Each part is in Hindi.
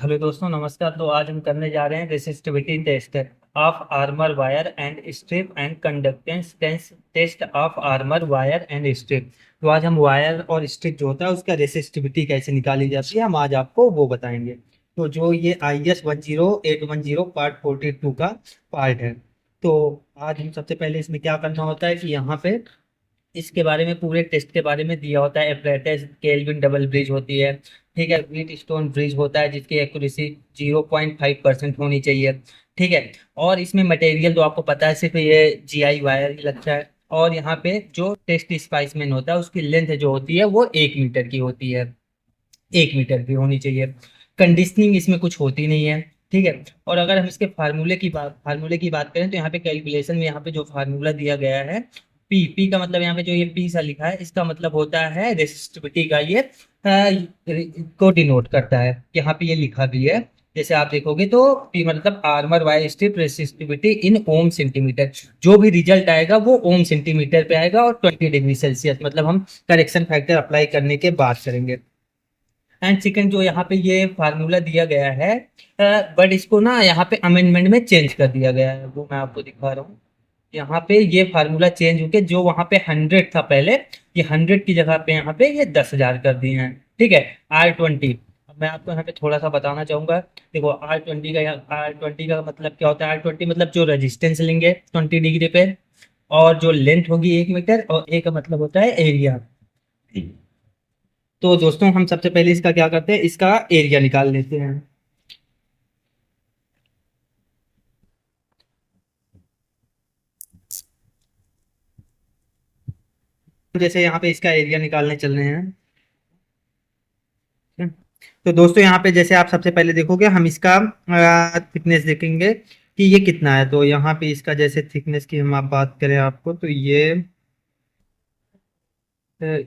हेलो दोस्तों, नमस्कार। तो आज हम करने जा रहे हैं resistivity test of armour wire and strip and conductance test of armour wire and strip. तो आज हम वायर और स्ट्रिप जो होता है उसका रेसिस्टिविटी कैसे निकाली जाती है, हम आज आपको वो बताएंगे। तो जो ये IS 10810 पार्ट 42 का पार्ट है। तो आज हम सबसे पहले इसमें क्या करना होता है कि यहाँ पे इसके बारे में, पूरे टेस्ट के बारे में दिया होता है। एपरेटस केल्विन डबल ब्रिज होती है, ठीक है। व्हीट स्टोन ब्रिज होता है जिसकी एक्यूरेसी 0.5% होनी चाहिए, ठीक है। और इसमें मटेरियल तो आपको पता है, सिर्फ ये GI वायर ही लगता है। और यहाँ पे जो टेस्ट स्पाइसमेन होता है उसकी लेंथ जो होती है वो 1 मीटर की होती है, 1 मीटर की होनी चाहिए। कंडीशनिंग इसमें कुछ होती नहीं है, ठीक है। और अगर हम इसके फार्मूले की बात करें तो यहाँ पे कैलकुलेशन में यहाँ पे जो फार्मूला दिया गया है, पी का मतलब, यहाँ पे जो ये पी सा लिखा है इसका मतलब होता है रेसिस्टिविटी का। ये को डिनोट करता है, यहाँ पे ये लिखा भी है। जैसे आप देखोगे तो पी मतलब आर्मर वायर स्ट्रिप रेसिस्टिविटी इन ओम सेंटीमीटर। जो भी रिजल्ट आएगा वो ओम सेंटीमीटर पे आएगा, और 20 डिग्री सेल्सियस मतलब हम करेक्शन फैक्टर अप्लाई करने के बाद करेंगे। एंड सेकंड, जो यहाँ पे ये फार्मूला दिया गया है, बट इसको ना यहाँ पे अमेंडमेंट में चेंज कर दिया गया है, वो मैं आपको दिखा रहा हूँ। यहाँ पे ये फार्मूला चेंज होके जो वहाँ पे 100 था पहले, ये 100 की जगह पे यहाँ पे ये 10,000 कर दिए हैं, ठीक है। R20, अब मैं आपको यहाँ पे थोड़ा सा बताना चाहूंगा। देखो R20 का मतलब क्या होता है। R20 मतलब जो रेजिस्टेंस लेंगे 20 डिग्री पे, और जो लेंथ होगी 1 मीटर, और ए का मतलब होता है एरिया। तो दोस्तों हम सबसे पहले इसका क्या करते हैं, इसका एरिया निकाल लेते हैं। जैसे यहाँ पे इसका एरिया निकालने चल रहे हैं। तो दोस्तों यहाँ पे जैसे आप सबसे पहले देखोगे, हम इसका थिकनेस देखेंगे कि ये कितना है। तो यहाँ पे इसका जैसे थिकनेस की हम आप बात करें आपको, तो ये अ,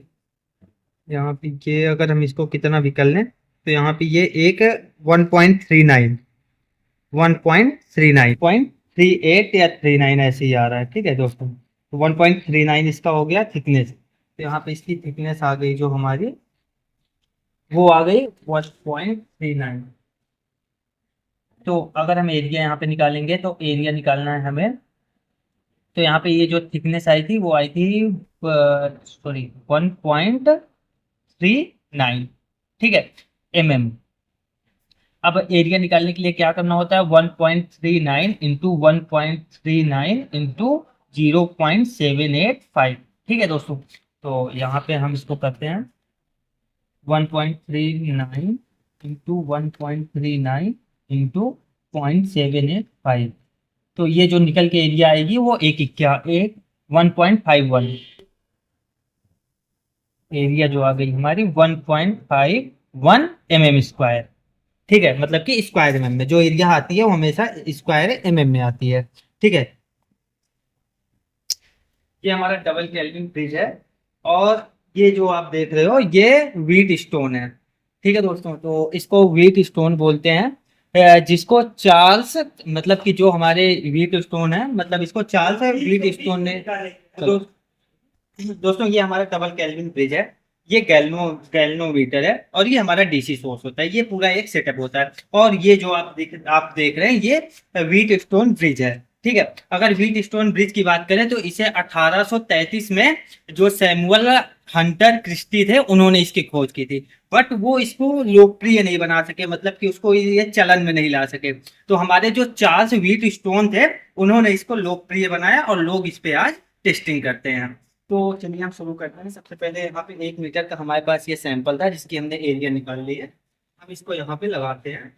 यहाँ पे ये अगर हम इसको कितना भी कर लें, तो यहाँ पे ये एक 1.39, 1.39, 1.38 या 39 ऐसे ही आ रहा है, ठीक है दोस्तों। तो 1.39 इसका हो गया थिकनेस। तो यहाँ पे इसकी थिकनेस आ गई जो हमारी, वो आ गई 1.39। तो अगर हम एरिया यहाँ पे निकालेंगे, तो एरिया निकालना है हमें। तो यहाँ पे ये जो थिकनेस आई थी वो आई थी, सॉरी, 1.39, ठीक है, mm। अब एरिया निकालने के लिए क्या करना होता है, 1.39 इंटू 1.39 इंटू 0.785, ठीक है दोस्तों। तो यहाँ पे हम इसको करते हैं 1.39 इंटू 1.39 इंटू 0.785। तो ये जो निकल के एरिया आएगी वो एक 1.51, एरिया जो आ गई हमारी 1.51 mm स्क्वायर, ठीक है। मतलब कि स्क्वायर एमएम में जो एरिया आती है वो हमेशा स्क्वायर एमएम में आती है, ठीक है। ये हमारा डबल केल्विन फ्रिज है। और ये जो आप देख रहे हो ये व्हीट स्टोन है, ठीक है दोस्तों। तो इसको व्हीट स्टोन बोलते हैं, जिसको चार्ल्स, मतलब कि जो हमारे व्हीट स्टोन है, मतलब इसको चार्ल्स है व्हीट स्टोन ने। तो दोस्तों ये हमारा डबल केल्विन ब्रिज है। ये गैल्वनोमीटर है, और ये हमारा DC सोर्स होता है। ये पूरा एक सेटअप होता है। और ये जो आप देख रहे हैं ये व्हीट स्टोन ब्रिज है, ठीक है। अगर व्हीट स्टोन ब्रिज की बात करें तो इसे 1833 में जो सैमुअल हंटर क्रिस्टी थे उन्होंने इसकी खोज की थी। बट वो इसको लोकप्रिय नहीं बना सके, मतलब कि उसको ये चलन में नहीं ला सके। तो हमारे जो चार्ल्स व्हीट स्टोन थे उन्होंने इसको लोकप्रिय बनाया, और लोग इस पे आज टेस्टिंग करते हैं। तो चलिए हम शुरू करते हैं। सबसे पहले यहाँ पे 1 मीटर का हमारे पास ये सैंपल था जिसकी हमने एरिया निकाल ली है। हम इसको यहाँ पे लगाते हैं।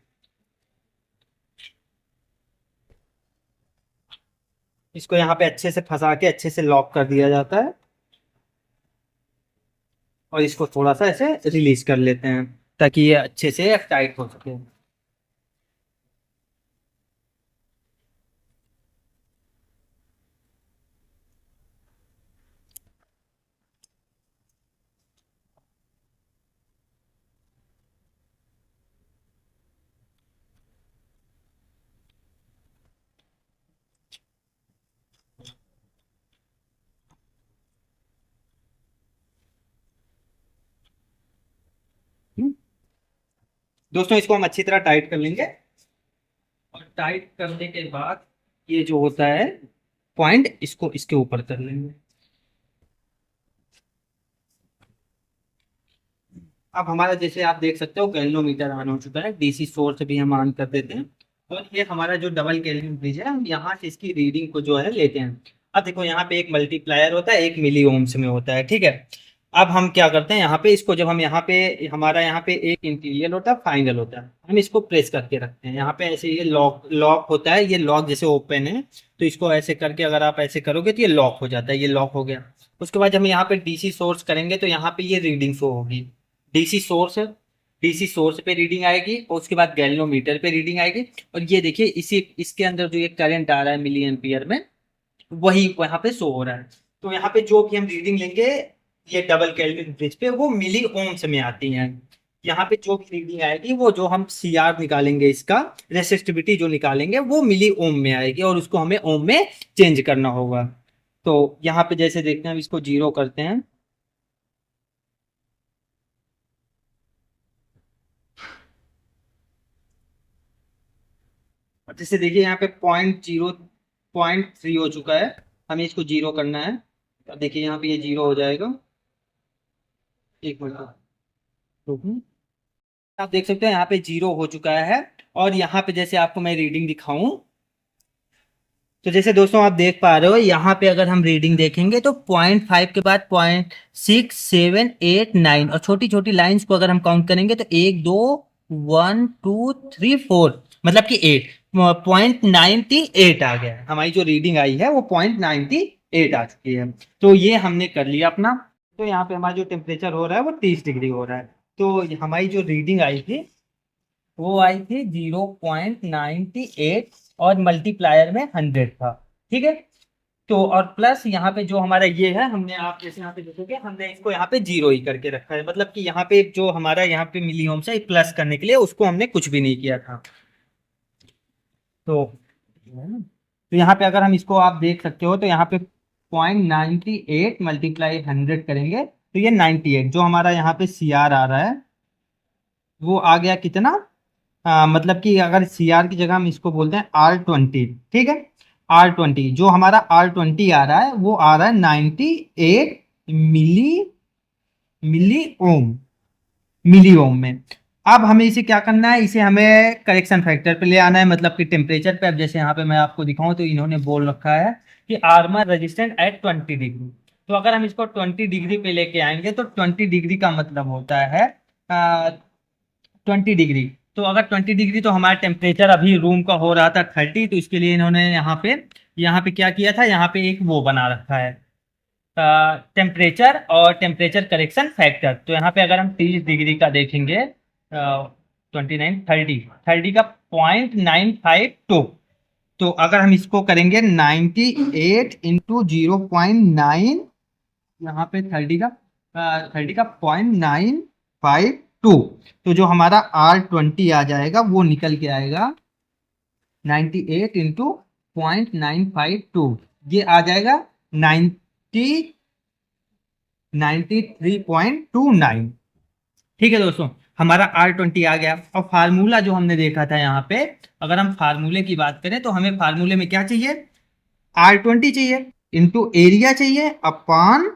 इसको यहाँ पे अच्छे से फंसा के अच्छे से लॉक कर दिया जाता है, और इसको थोड़ा सा ऐसे रिलीज कर लेते हैं ताकि ये अच्छे से टाइट हो सके। दोस्तों इसको हम अच्छी तरह टाइट कर लेंगे, और टाइट करने के बाद ये जो होता है पॉइंट, इसको इसके ऊपर कर लेंगे। अब हमारा जैसे आप देख सकते हो गैल्वेनोमीटर ऑन हो चुका है, डीसी सोर्स भी हम ऑन कर देते हैं, और ये हमारा जो डबल कैल्विन ब्रिज है, हम यहाँ से इसकी रीडिंग को जो है लेते हैं। अब देखो यहाँ पे एक मल्टीप्लायर होता है, एक मिली ओम्स में होता है, ठीक है। अब हम क्या करते हैं यहाँ पे, इसको जब हम यहाँ पे, हमारा यहाँ पे एक इंटीरियर होता है, फाइनल होता है, हम इसको प्रेस करके रखते हैं यहाँ पे ऐसे, ये लॉक लॉक होता है, ये लॉक जैसे ओपन है, तो इसको ऐसे करके अगर आप ऐसे करोगे तो ये लॉक हो जाता है, ये लॉक हो गया। उसके बाद हम यहाँ पे डीसी सोर्स करेंगे तो यहाँ पे ये रीडिंग शो होगी, डीसी सोर्स, डीसी सोर्स पे रीडिंग आएगी, और उसके बाद गैल्वेनोमीटर पे रीडिंग आएगी। और ये देखिए इसी इसके अंदर जो ये करंट आ रहा है मिली एम्पियर में, वही यहाँ पे शो हो रहा है। तो यहाँ पे जो भी हम रीडिंग लेंगे ये डबल केल्विन ब्रिज पे, वो मिली ओम्स में आती हैं। यहाँ पे जो भी रीडिंग आएगी, वो जो हम सी आर निकालेंगे, इसका रेसिस्टिविटी जो निकालेंगे, वो मिली ओम में आएगी, और उसको हमें ओम में चेंज करना होगा। तो यहाँ पे जैसे देखते हैं, हम इसको 0 करते हैं, और जैसे देखिए यहाँ पे 0.3 हो चुका है, हमें इसको 0 करना है। तो देखिए यहाँ पे ये 0 हो जाएगा। एक मिनट रुकिए। आप देख सकते हो यहाँ पे 0 हो चुका है, और यहाँ पे जैसे आपको मैं रीडिंग दिखाऊं, तो जैसे दोस्तों आप देख पा रहे हो यहाँ पे अगर हम रीडिंग देखेंगे तो 0.5 के बाद 0.6, 7, 8, 9, और छोटी छोटी लाइंस को अगर हम काउंट करेंगे तो 1, 2, 1, 2, 3, 4, मतलब कि 0.98 आ गया है। हमारी जो रीडिंग आई है वो 0.98 आ चुकी है। तो ये हमने कर लिया अपना। तो यहाँ पे हमारा जो टेम्परेचर हो रहा है वो 30 डिग्री हो रहा है। तो हमारी जो रीडिंग आई थी वो आई थी 0.98, और मल्टीप्लायर में 100 था, ठीक है। तो और प्लस यहाँ पे जो हमारा ये है, हमने आप जैसे यहाँ पे देखोगे, हमने इसको यहाँ पे 0 ही करके रखा है, मतलब कि यहाँ पे जो हमारा यहाँ पे मिली ओम्स है, प्लस करने के लिए उसको हमने कुछ भी नहीं किया था। तो यहाँ पे अगर हम इसको आप देख सकते हो, तो यहाँ पे 0.98 मल्टीप्लाई 100 करेंगे तो ये 98, जो हमारा यहाँ पे सी आर आ रहा है वो आ गया कितना, मतलब कि अगर सी आर की जगह हम इसको बोलते हैं R20, ठीक है। R20 जो हमारा R20 आ रहा है, वो आ रहा है 98 मिली मिली ओम, मिली ओम में। अब हमें इसे क्या करना है, इसे हमें करेक्शन फैक्टर पे ले आना है, मतलब कि टेम्परेचर पे। अब जैसे यहाँ पे मैं आपको दिखाऊं तो इन्होंने बोल रखा है कि आर्मर रेजिस्टेंट एट 20 डिग्री। तो अगर हम इसको 20 डिग्री पे लेके आएंगे तो 20 डिग्री का मतलब होता है 20 डिग्री। तो अगर 20 डिग्री, तो हमारा टेम्परेचर अभी रूम का हो रहा था 30, तो इसके लिए इन्होंने यहाँ पे क्या किया था, यहाँ पे एक वो बना रखा है टेम्परेचर और टेम्परेचर करेक्शन फैक्टर। तो यहाँ पे अगर हम 30 डिग्री का देखेंगे, 29, 30 का 0.952, तो अगर हम इसको करेंगे 98 × 0.9, यहाँ पे 30 का 0.952, तो जो हमारा R20 आ जाएगा वो निकल के आएगा 98 × 0.952, ये आ जाएगा 93.29। ठीक है दोस्तों, हमारा R20 आ गया। और फार्मूला जो हमने देखा था यहाँ पे, अगर हम फार्मूले की बात करें तो हमें फार्मूले में क्या चाहिए, R20 चाहिए, इंटू एरिया चाहिए, अपान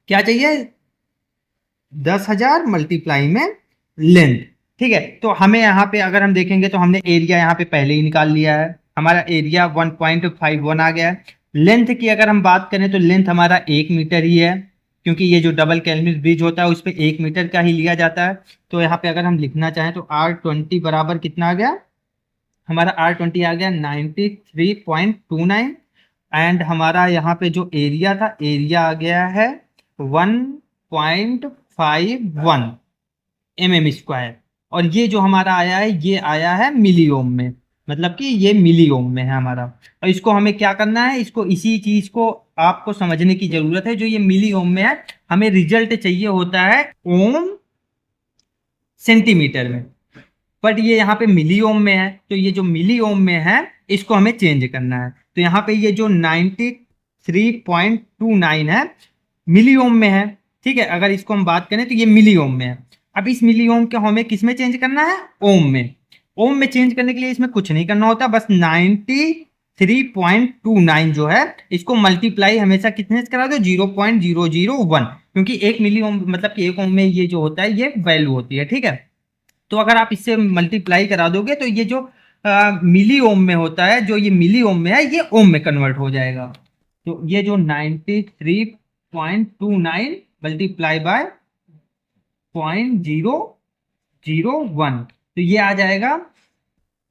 क्या चाहिए, 10,000 मल्टीप्लाई में लेंथ। ठीक है, तो हमें यहाँ पे अगर हम देखेंगे तो हमने एरिया यहाँ पे पहले ही निकाल लिया है, हमारा एरिया 1.51 आ गया है। लेंथ की अगर हम बात करें तो लेंथ हमारा 1 मीटर ही है, क्योंकि ये जो डबल कैल्विन ब्रिज होता है उस पर 1 मीटर का ही लिया जाता है। तो यहाँ पे अगर हम लिखना चाहें तो R20 बराबर कितना आ गया, हमारा R20 आ गया 93.29, एंड हमारा यहाँ पे जो एरिया था, एरिया आ गया है 1.51 mm²। और ये जो हमारा आया है, ये आया है मिली ओम में, मतलब कि ये मिली ओम में है हमारा। और इसको हमें क्या करना है, इसको इसी चीज को आपको समझने की जरूरत है, जो ये मिली ओम में है, हमें रिजल्ट चाहिए होता है ओम सेंटीमीटर में, बट ये यहाँ पे मिली ओम में है। तो ये जो मिली ओम में है इसको हमें चेंज करना है। तो यहाँ पे ये जो 93.29 है मिली ओम में है, ठीक है। अगर इसको हम बात करें तो ये मिली ओम में है। अब इस मिली ओम के हमें किस में चेंज करना है, ओम में। ओम में चेंज करने के लिए इसमें कुछ नहीं करना होता, बस 93.29 जो है इसको मल्टीप्लाई हमेशा कितने से करा दो, 0.001, क्योंकि एक मिली ओम मतलब कि एक ओम में ये जो होता है ये वैल्यू होती है, ठीक है। तो अगर आप इससे मल्टीप्लाई करा दोगे तो ये जो मिली ओम में होता है, जो ये मिली ओम में है ये ओम में कन्वर्ट हो जाएगा। तो ये जो 93.29 मल्टीप्लाई बाय 0.001, तो ये आ जाएगा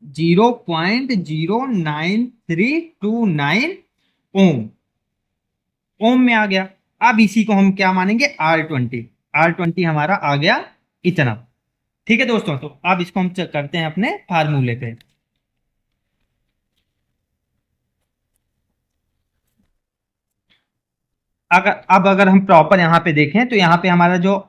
0.09329 ओम। ओम में आ गया। अब इसी को हम क्या मानेंगे, R20। R20 हमारा आ गया इतना। ठीक है दोस्तों, तो अब इसको हम चेक करते हैं अपने फार्मूले पे। अगर हम प्रॉपर यहाँ पे देखें तो यहाँ पे हमारा जो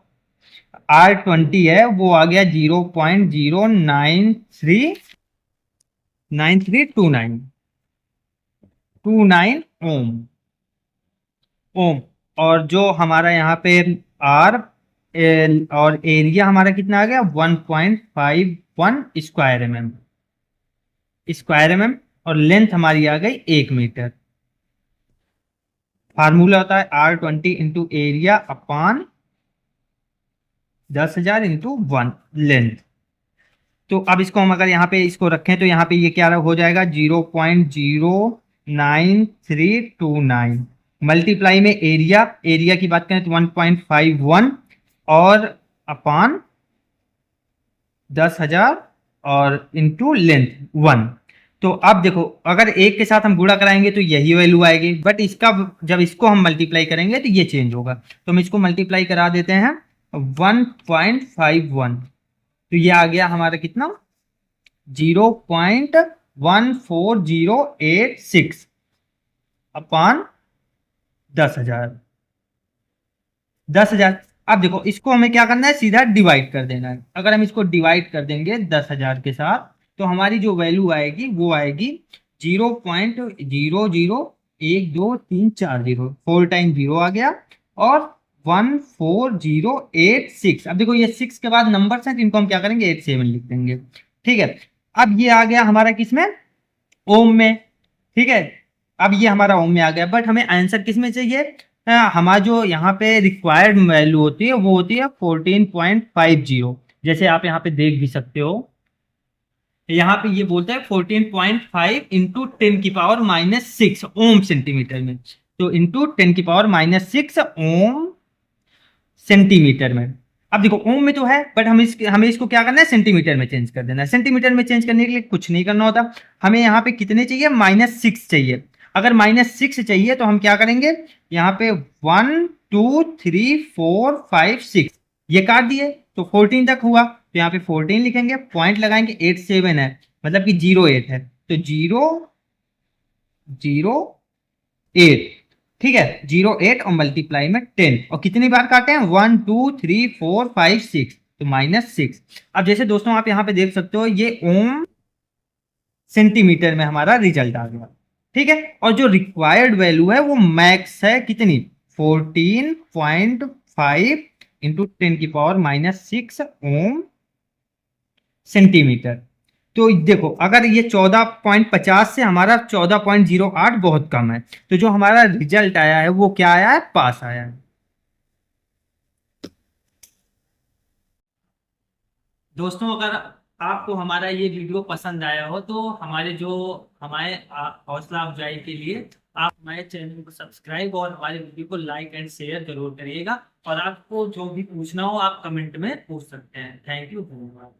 R20 है वो आ गया 0.09329 ओम। ओम। और जो हमारा यहाँ पे आर और एरिया हमारा कितना आ गया, 1.51 स्क्वायर एम एम, और लेंथ हमारी आ गई 1 मीटर। फार्मूला होता है R20 इंटू एरिया अपान 10,000 इंटू 1 लेंथ। तो अब इसको हम अगर यहाँ पे इसको रखें तो यहाँ पे ये क्या हो जाएगा, 0.09329 मल्टीप्लाई में एरिया की बात करें तो 1.51 और अपान 10,000 और इंटू लेंथ 1। तो अब देखो अगर एक के साथ हम गुणा कराएंगे तो यही वैल्यू आएगी, बट इसका जब इसको हम मल्टीप्लाई करेंगे तो ये चेंज होगा। तो हम इसको मल्टीप्लाई करा देते हैं 1.51, तो ये आ गया हमारा कितना, 0.14086 अपान 10,000। 10,000। अब देखो इसको हमें क्या करना है, सीधा डिवाइड कर देना है। अगर हम इसको डिवाइड कर देंगे 10,000 के साथ तो हमारी जो वैल्यू आएगी वो आएगी 0.001234, 4 टाइम 0 आ गया और 14086। अब देखो ये 6 के बाद नंबर है, इनको हम क्या करेंगे 8 से लिख देंगे। ठीक है, अब ये आ गया हमारा किसमें, ओम में। ठीक है, अब ये हमारा ओम में आ गया, बट हमें आंसर किस में चाहिए, हमारा जो यहाँ पे रिक्वायर्ड वैल्यू होती है वो होती है 14.50। जैसे आप यहाँ पे देख भी सकते हो, यहाँ पे ये बोलता है 14.5 इंटू 10⁻⁻6 ओम सेंटीमीटर में, तो इंटू 10⁻⁻6 ओम सेंटीमीटर में। अब देखो ओम में तो है, बट हमें इसको क्या करना है, सेंटीमीटर में चेंज कर देना है। सेंटीमीटर में चेंज करने के लिए कुछ नहीं करना होता, हमें यहाँ पे कितने चाहिए, -6 चाहिए। अगर -6 चाहिए तो हम क्या करेंगे, यहाँ पे 1 2 3 4 5 6 ये काट दिए तो 14 तक हुआ, तो यहाँ पे 14 लिखेंगे, पॉइंट लगाएंगे, 87 है मतलब कि 08 है, तो 008। ठीक है, 08 और मल्टीप्लाई में 10, और कितनी बार काटे हैं, 1 2 3 4 5 6, तो -6। अब जैसे दोस्तों आप यहाँ पे देख सकते हो ये ओम सेंटीमीटर में हमारा रिजल्ट आ गया। ठीक है, और जो रिक्वायर्ड वैल्यू है वो मैक्स है कितनी, 14.5 इंटू 10⁻⁻6 ओम सेंटीमीटर। तो देखो अगर ये 14.50 से हमारा 14.08 बहुत कम है, तो जो हमारा रिजल्ट आया है वो क्या आया है, पास आया है। दोस्तों अगर आपको हमारा ये वीडियो पसंद आया हो तो हमारे हौसला अफजाई के लिए आप हमारे चैनल को सब्सक्राइब और हमारे वीडियो को लाइक एंड शेयर जरूर करिएगा। और आपको जो भी पूछना हो आप कमेंट में पूछ सकते हैं। थैंक यू, धन्यवाद।